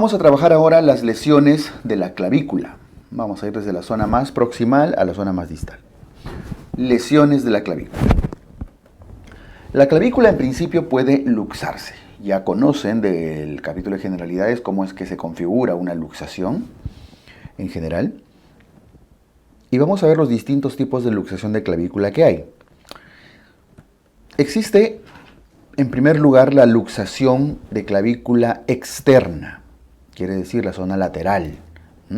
Vamos a trabajar ahora las lesiones de la clavícula. Vamos a ir desde la zona más proximal a la zona más distal. Lesiones de la clavícula. La clavícula en principio puede luxarse. Ya conocen del capítulo de generalidades cómo es que se configura una luxación en general. Y vamos a ver los distintos tipos de luxación de clavícula que hay. Existe, en primer lugar, la luxación de clavícula externa, quiere decir la zona lateral.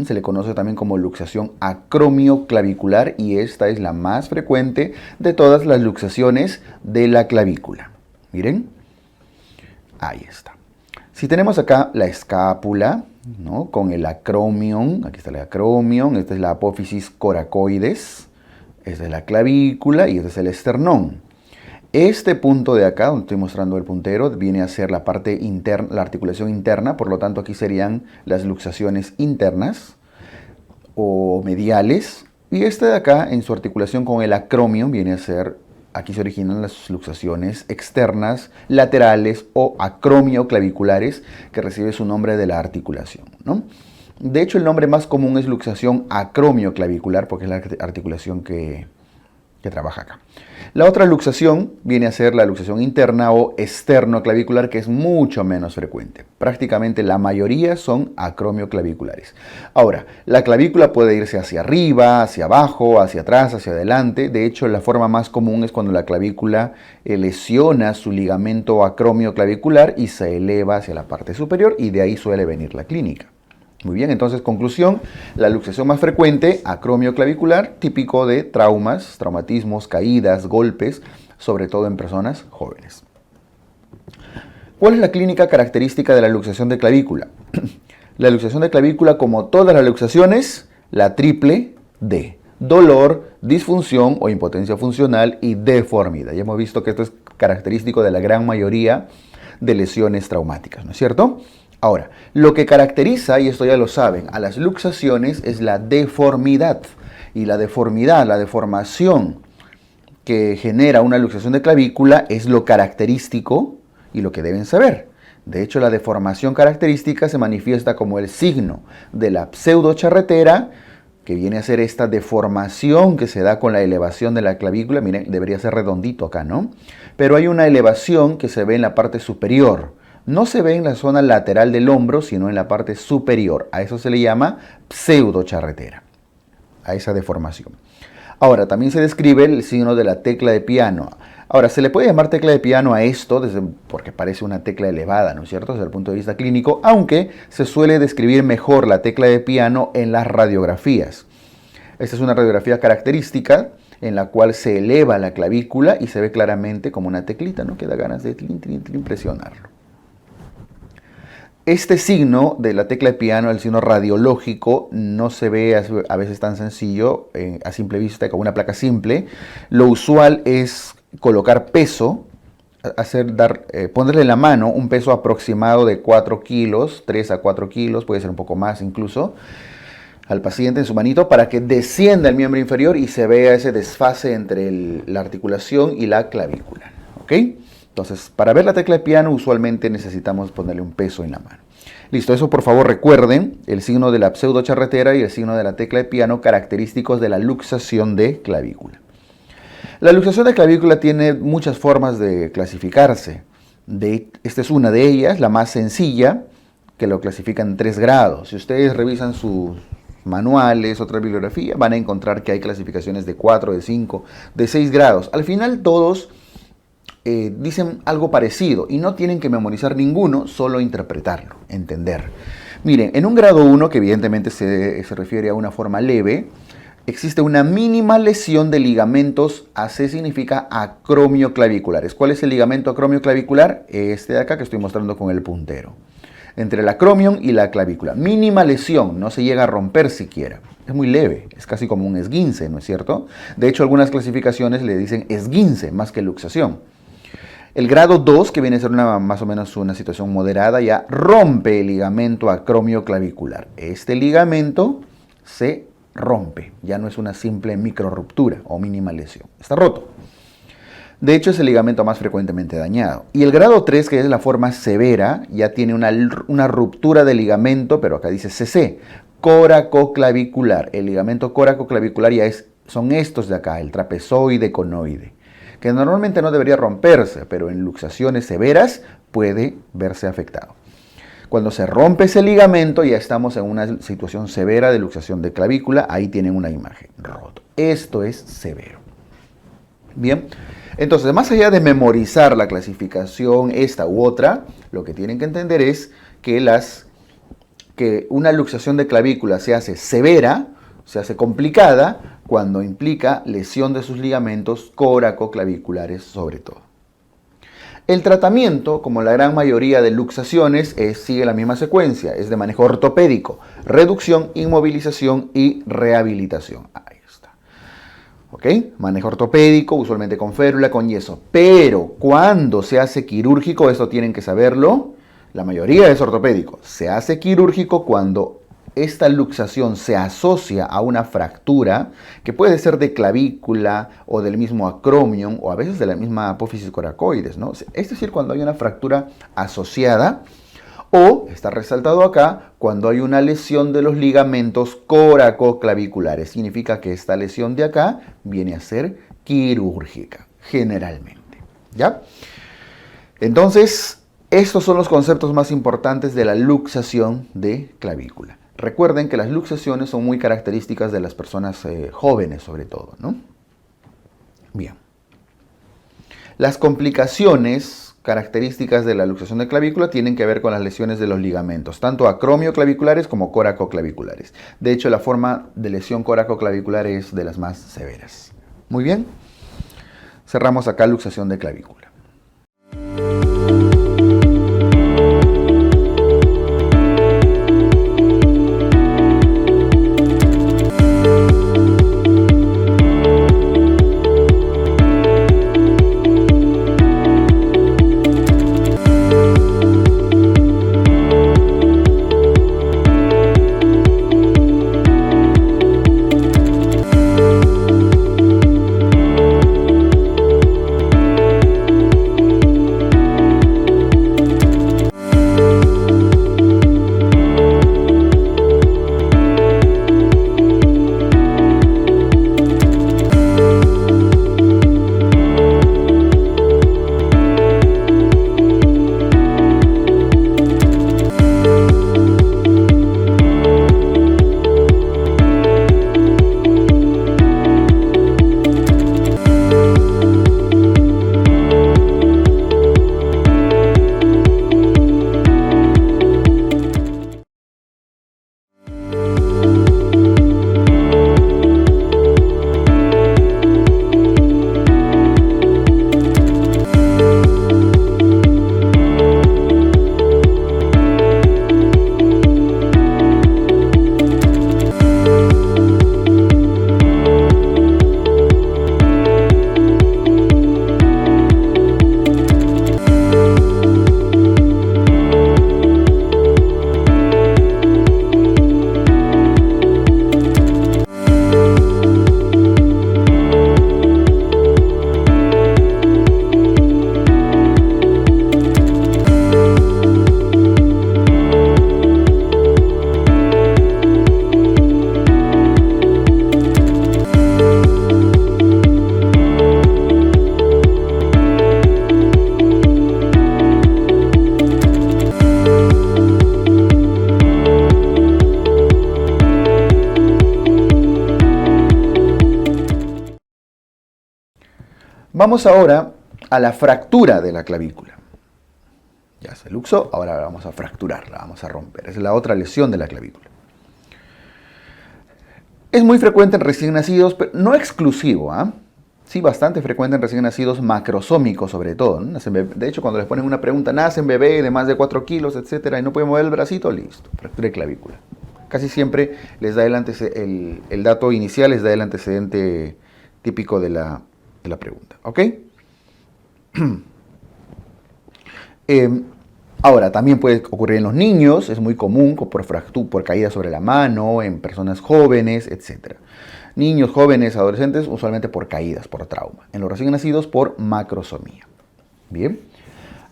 Se le conoce también como luxación acromioclavicular y esta es la más frecuente de todas las luxaciones de la clavícula. Miren, ahí está. Si tenemos acá la escápula, ¿no?, con el acromion, aquí está el acromion, esta es la apófisis coracoides, esta es la clavícula y este es el esternón. Este punto de acá, donde estoy mostrando el puntero, viene a ser la parte interna, la articulación interna, por lo tanto aquí serían las luxaciones internas o mediales. Y este de acá, en su articulación con el acromion, viene a ser, aquí se originan las luxaciones externas, laterales o acromioclaviculares, que recibe su nombre de la articulación, ¿no? De hecho, el nombre más común es luxación acromioclavicular, porque es la articulación que trabaja acá. La otra luxación viene a ser la luxación interna o esternoclavicular, que es mucho menos frecuente. Prácticamente la mayoría son acromioclaviculares. Ahora, la clavícula puede irse hacia arriba, hacia abajo, hacia atrás, hacia adelante. De hecho, la forma más común es cuando la clavícula lesiona su ligamento acromioclavicular y se eleva hacia la parte superior, y de ahí suele venir la clínica. Muy bien, entonces, conclusión, la luxación más frecuente, acromioclavicular, típico de traumas, traumatismos, caídas, golpes, sobre todo en personas jóvenes. ¿Cuál es la clínica característica de la luxación de clavícula? La luxación de clavícula, como todas las luxaciones, la triple D: dolor, disfunción o impotencia funcional y deformidad. Ya hemos visto que esto es característico de la gran mayoría de lesiones traumáticas, ¿no es cierto? Ahora, lo que caracteriza, y esto ya lo saben, a las luxaciones es la deformidad. Y la deformidad, la deformación que genera una luxación de clavícula es lo característico y lo que deben saber. De hecho, la deformación característica se manifiesta como el signo de la pseudocharretera, que viene a ser esta deformación que se da con la elevación de la clavícula. Miren, debería ser redondito acá, ¿no? Pero hay una elevación que se ve en la parte superior. No se ve en la zona lateral del hombro, sino en la parte superior. A eso se le llama pseudocharretera, a esa deformación. Ahora, también se describe el signo de la tecla de piano. Ahora, se le puede llamar tecla de piano a esto porque parece una tecla elevada, ¿no es cierto?, desde el punto de vista clínico, aunque se suele describir mejor la tecla de piano en las radiografías. Esta es una radiografía característica en la cual se eleva la clavícula y se ve claramente como una teclita, ¿no?, que da ganas de presionarlo. Este signo de la tecla de piano, el signo radiológico, no se ve a veces tan sencillo a simple vista con una placa simple. Lo usual es colocar peso, ponerle en la mano un peso aproximado de 4 kilos, 3 a 4 kilos, puede ser un poco más incluso, al paciente en su manito, para que descienda el miembro inferior y se vea ese desfase entre la articulación y la clavícula, ¿ok? Entonces, para ver la tecla de piano, usualmente necesitamos ponerle un peso en la mano. Listo, eso por favor recuerden, el signo de la pseudocharretera y el signo de la tecla de piano, característicos de la luxación de clavícula. La luxación de clavícula tiene muchas formas de clasificarse. Esta es una de ellas, la más sencilla, que lo clasifica en 3 grados. Si ustedes revisan sus manuales, otra bibliografía, van a encontrar que hay clasificaciones de 4, de 5, de 6 grados. Al final todos dicen algo parecido y no tienen que memorizar ninguno, solo interpretarlo, entender. Miren, en un grado 1, que evidentemente se refiere a una forma leve, existe una mínima lesión de ligamentos. AC significa acromioclaviculares. ¿Cuál es el ligamento acromioclavicular? Este de acá que estoy mostrando con el puntero. Entre el acromion y la clavícula. Mínima lesión, no se llega a romper siquiera. Es muy leve, es casi como un esguince, ¿no es cierto? De hecho, algunas clasificaciones le dicen esguince más que luxación. El grado 2, que viene a ser más o menos una situación moderada, ya rompe el ligamento acromioclavicular. Este ligamento se rompe, ya no es una simple microruptura o mínima lesión, está roto. De hecho, es el ligamento más frecuentemente dañado. Y el grado 3, que es la forma severa, ya tiene una ruptura del ligamento, pero acá dice CC, coracoclavicular. El ligamento coracoclavicular son estos de acá, el trapezoide conoide, que normalmente no debería romperse, pero en luxaciones severas puede verse afectado. Cuando se rompe ese ligamento, ya estamos en una situación severa de luxación de clavícula. Ahí tienen una imagen, roto. Esto es severo. Bien, entonces, más allá de memorizar la clasificación esta u otra, lo que tienen que entender es que una luxación de clavícula se hace severa, se hace complicada, cuando implica lesión de sus ligamentos coracoclaviculares sobre todo. El tratamiento, como la gran mayoría de luxaciones, sigue la misma secuencia, es de manejo ortopédico, reducción, inmovilización y rehabilitación. Ahí está. ¿Ok? Manejo ortopédico, usualmente con férula, con yeso. Pero cuando se hace quirúrgico, esto tienen que saberlo, la mayoría es ortopédico. Se hace quirúrgico cuando esta luxación se asocia a una fractura que puede ser de clavícula o del mismo acromion o a veces de la misma apófisis coracoides, ¿no? Es decir, cuando hay una fractura asociada o, está resaltado acá, cuando hay una lesión de los ligamentos coracoclaviculares. Significa que esta lesión de acá viene a ser quirúrgica, generalmente, ¿ya? Entonces, estos son los conceptos más importantes de la luxación de clavícula. Recuerden que las luxaciones son muy características de las personas jóvenes, sobre todo, ¿no? Bien. Las complicaciones características de la luxación de clavícula tienen que ver con las lesiones de los ligamentos, tanto acromioclaviculares como coracoclaviculares. De hecho, la forma de lesión coracoclavicular es de las más severas. Muy bien. Cerramos acá luxación de clavícula. Vamos ahora a la fractura de la clavícula. Ya se luxó, ahora la vamos a fracturar, la vamos a romper. Es la otra lesión de la clavícula. Es muy frecuente en recién nacidos, pero no exclusivo, ¿ah? Sí, bastante frecuente en recién nacidos macrosómicos sobre todo, ¿no? De hecho, cuando les ponen una pregunta, nacen bebé de más de 4 kilos, etcétera, y no puede mover el bracito, listo, fractura de clavícula. Casi siempre les da el dato inicial, les da el antecedente típico de la pregunta, ¿ok? Ahora, también puede ocurrir en los niños, es muy común por caída sobre la mano, en personas jóvenes, etc. Niños, jóvenes, adolescentes, usualmente por caídas, por trauma. En los recién nacidos, por macrosomía. Bien.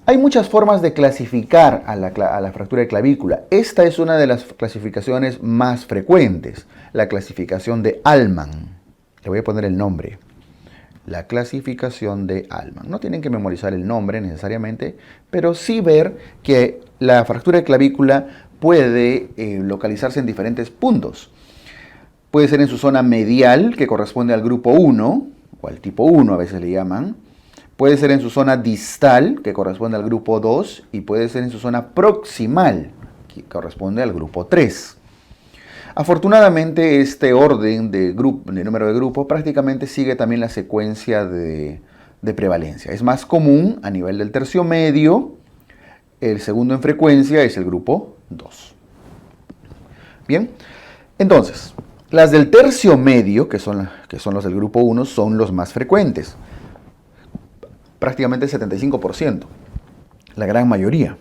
Hay muchas formas de clasificar a la fractura de clavícula. Esta es una de las clasificaciones más frecuentes, la clasificación de Allman. Le voy a poner el nombre. La clasificación de Allman. No tienen que memorizar el nombre necesariamente, pero sí ver que la fractura de clavícula puede localizarse en diferentes puntos. Puede ser en su zona medial, que corresponde al grupo 1, o al tipo 1 a veces le llaman. Puede ser en su zona distal, que corresponde al grupo 2, y puede ser en su zona proximal, que corresponde al grupo 3. Afortunadamente, este orden de número de grupos prácticamente sigue también la secuencia de prevalencia. Es más común a nivel del tercio medio, el segundo en frecuencia es el grupo 2. Bien, entonces, las del tercio medio, que son los del grupo 1, son los más frecuentes. Prácticamente el 75%, la gran mayoría.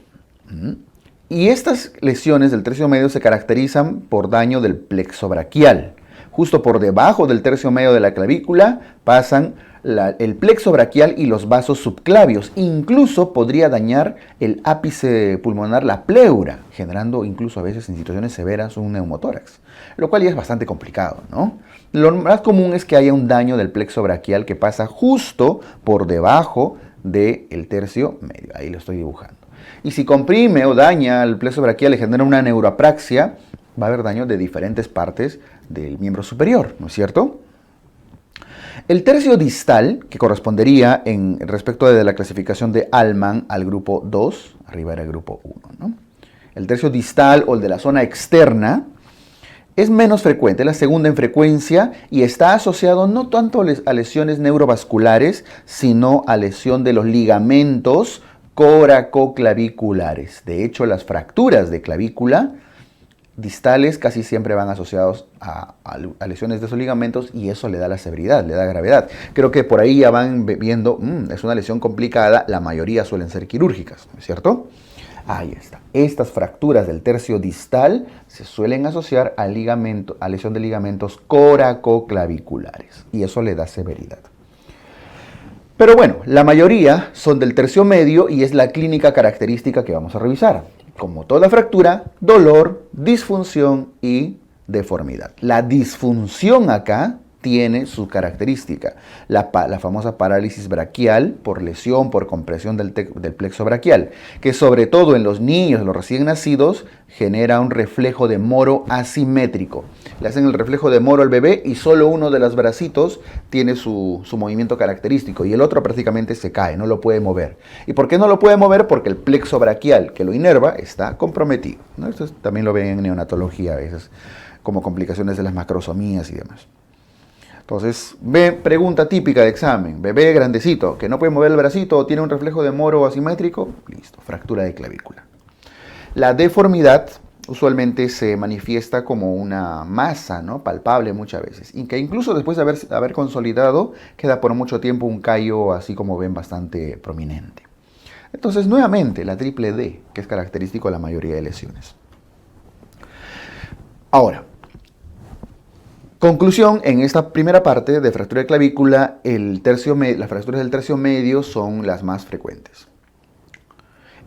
Y estas lesiones del tercio medio se caracterizan por daño del plexo braquial. Justo por debajo del tercio medio de la clavícula pasan el plexo braquial y los vasos subclavios. Incluso podría dañar el ápice pulmonar, la pleura, generando incluso a veces en situaciones severas un neumotórax, lo cual ya es bastante complicado, ¿no? Lo más común es que haya un daño del plexo braquial que pasa justo por debajo del tercio medio. Ahí lo estoy dibujando. Y si comprime o daña el plexo braquial y genera una neuroapraxia, va a haber daño de diferentes partes del miembro superior, ¿no es cierto? El tercio distal, que correspondería en respecto de la clasificación de Allman al grupo 2, arriba era el grupo 1, ¿no? El tercio distal o el de la zona externa es menos frecuente, la segunda en frecuencia, y está asociado no tanto a lesiones neurovasculares, sino a lesión de los ligamentos coracoclaviculares. De hecho, las fracturas de clavícula distales casi siempre van asociados a lesiones de esos ligamentos, y eso le da la severidad, le da gravedad. Creo que por ahí ya van viendo, es una lesión complicada, la mayoría suelen ser quirúrgicas, ¿no es cierto? Ahí está. Estas fracturas del tercio distal se suelen asociar a lesión de ligamentos coracoclaviculares, y eso le da severidad. Pero bueno, la mayoría son del tercio medio y es la clínica característica que vamos a revisar. Como toda fractura, dolor, disfunción y deformidad. La disfunción acá tiene su característica, la famosa parálisis braquial por lesión, por compresión del plexo braquial, que sobre todo en los niños, los recién nacidos, genera un reflejo de Moro asimétrico. Le hacen el reflejo de Moro al bebé y solo uno de los bracitos tiene su movimiento característico y el otro prácticamente se cae, no lo puede mover. ¿Y por qué no lo puede mover? Porque el plexo braquial que lo inerva está comprometido, ¿no? Esto también lo ven en neonatología a veces, como complicaciones de las macrosomías y demás. Entonces, pregunta típica de examen, bebé grandecito, que no puede mover el bracito o tiene un reflejo de Moro asimétrico, listo, fractura de clavícula. La deformidad usualmente se manifiesta como una masa, ¿no?, palpable muchas veces, y que incluso después de haber consolidado, queda por mucho tiempo un callo, así como ven, bastante prominente. Entonces, nuevamente, la triple D, que es característico de la mayoría de lesiones. Ahora, conclusión, en esta primera parte de fractura de clavícula, las fracturas del tercio medio son las más frecuentes.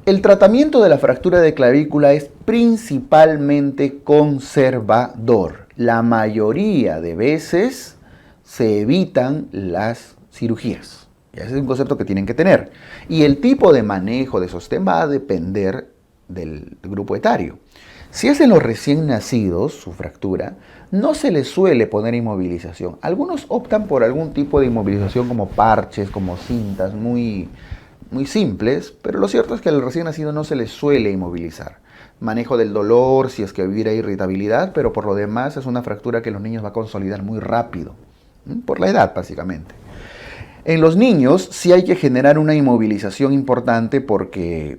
El tratamiento de la fractura de clavícula es principalmente conservador. La mayoría de veces se evitan las cirugías. Ese es un concepto que tienen que tener. Y el tipo de manejo de sostén va a depender del grupo etario. Si es en los recién nacidos, su fractura, no se les suele poner inmovilización. Algunos optan por algún tipo de inmovilización como parches, como cintas, muy simples, pero lo cierto es que al recién nacido no se les suele inmovilizar. Manejo del dolor, si es que hubiera irritabilidad, pero por lo demás es una fractura que los niños va a consolidar muy rápido, por la edad básicamente. En los niños sí hay que generar una inmovilización importante porque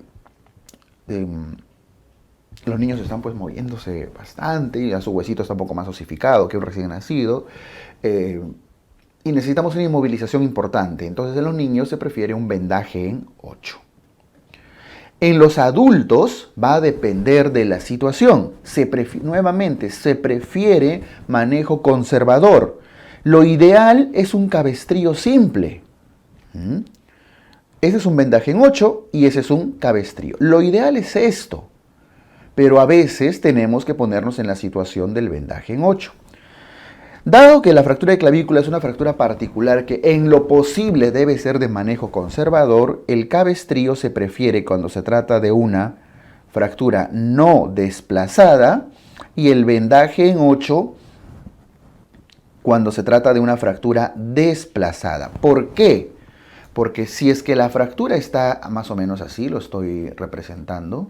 los niños están pues moviéndose bastante y a su huesito está un poco más osificado que un recién nacido. Y necesitamos una inmovilización importante. Entonces en los niños se prefiere un vendaje en 8. En los adultos va a depender de la situación. Nuevamente se prefiere manejo conservador. Lo ideal es un cabestrillo simple. ¿Mm? Ese es un vendaje en 8 y ese es un cabestrillo. Lo ideal es esto, pero a veces tenemos que ponernos en la situación del vendaje en 8. Dado que la fractura de clavícula es una fractura particular que en lo posible debe ser de manejo conservador, el cabestrillo se prefiere cuando se trata de una fractura no desplazada y el vendaje en 8 cuando se trata de una fractura desplazada. ¿Por qué? Porque si es que la fractura está más o menos así, lo estoy representando,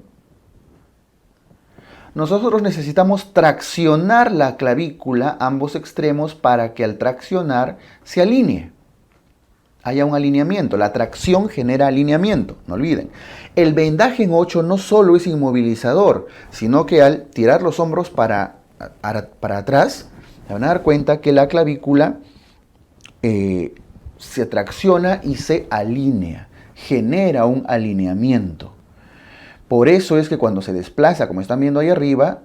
nosotros necesitamos traccionar la clavícula, ambos extremos, para que al traccionar se alinee. Haya un alineamiento. La tracción genera alineamiento, no olviden. El vendaje en 8 no solo es inmovilizador, sino que al tirar los hombros para atrás, se van a dar cuenta que la clavícula se tracciona y se alinea, genera un alineamiento. Por eso es que cuando se desplaza, como están viendo ahí arriba,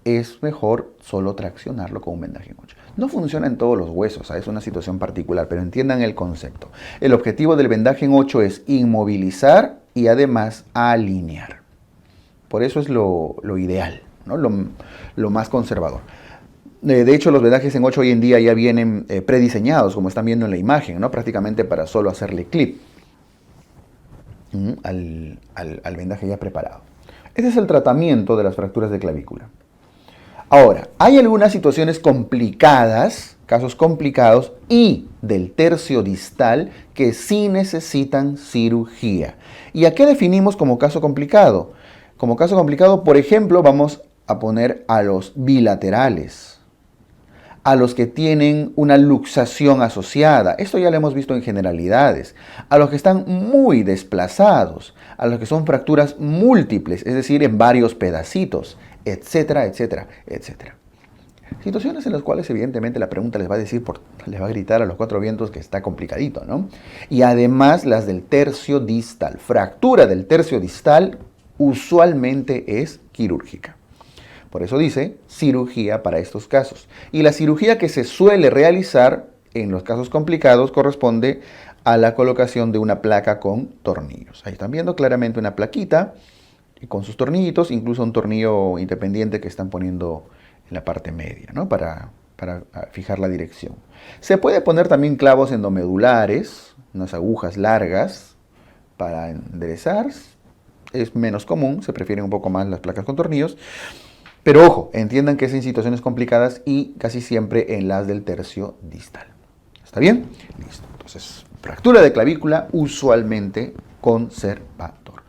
es mejor solo traccionarlo con un vendaje en 8. No funciona en todos los huesos, es una situación particular, pero entiendan el concepto. El objetivo del vendaje en 8 es inmovilizar y además alinear. Por eso es lo ideal, ¿no? Lo más conservador. De hecho, los vendajes en 8 hoy en día ya vienen prediseñados, como están viendo en la imagen, ¿no? Prácticamente para solo hacerle clip al vendaje ya preparado. Ese es el tratamiento de las fracturas de clavícula. Ahora, hay algunas situaciones complicadas, casos complicados y del tercio distal que sí necesitan cirugía. ¿Y a qué definimos como caso complicado? Como caso complicado, por ejemplo, vamos a poner a los bilaterales, a los que tienen una luxación asociada. Esto ya lo hemos visto en generalidades. A los que están muy desplazados, a los que son fracturas múltiples, es decir, en varios pedacitos, etcétera, etcétera, etcétera. Situaciones en las cuales evidentemente la pregunta les va a gritar a los cuatro vientos que está complicadito, ¿no? Y además las del tercio distal. Fractura del tercio distal usualmente es quirúrgica. Por eso dice cirugía para estos casos. Y la cirugía que se suele realizar en los casos complicados corresponde a la colocación de una placa con tornillos. Ahí están viendo claramente una plaquita con sus tornillitos, incluso un tornillo independiente que están poniendo en la parte media, ¿no? Para fijar la dirección. Se puede poner también clavos endomedulares, unas agujas largas para enderezar. Es menos común, se prefieren un poco más las placas con tornillos. Pero ojo, entiendan que es en situaciones complicadas y casi siempre en las del tercio distal. ¿Está bien? Listo. Entonces, fractura de clavícula usualmente conservador.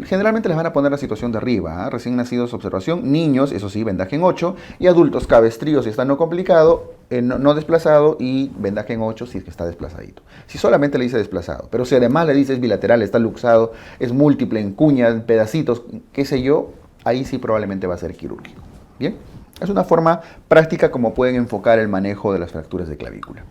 Generalmente les van a poner la situación de arriba, recién nacidos observación, niños, eso sí, vendaje en 8, y adultos cabestrillo si está no complicado, no desplazado, y vendaje en 8 si es que está desplazadito. Si solamente le dice desplazado, pero si además le dice es bilateral, está luxado, es múltiple, en cuñas, en pedacitos, qué sé yo, ahí sí probablemente va a ser quirúrgico. Bien, es una forma práctica como pueden enfocar el manejo de las fracturas de clavícula.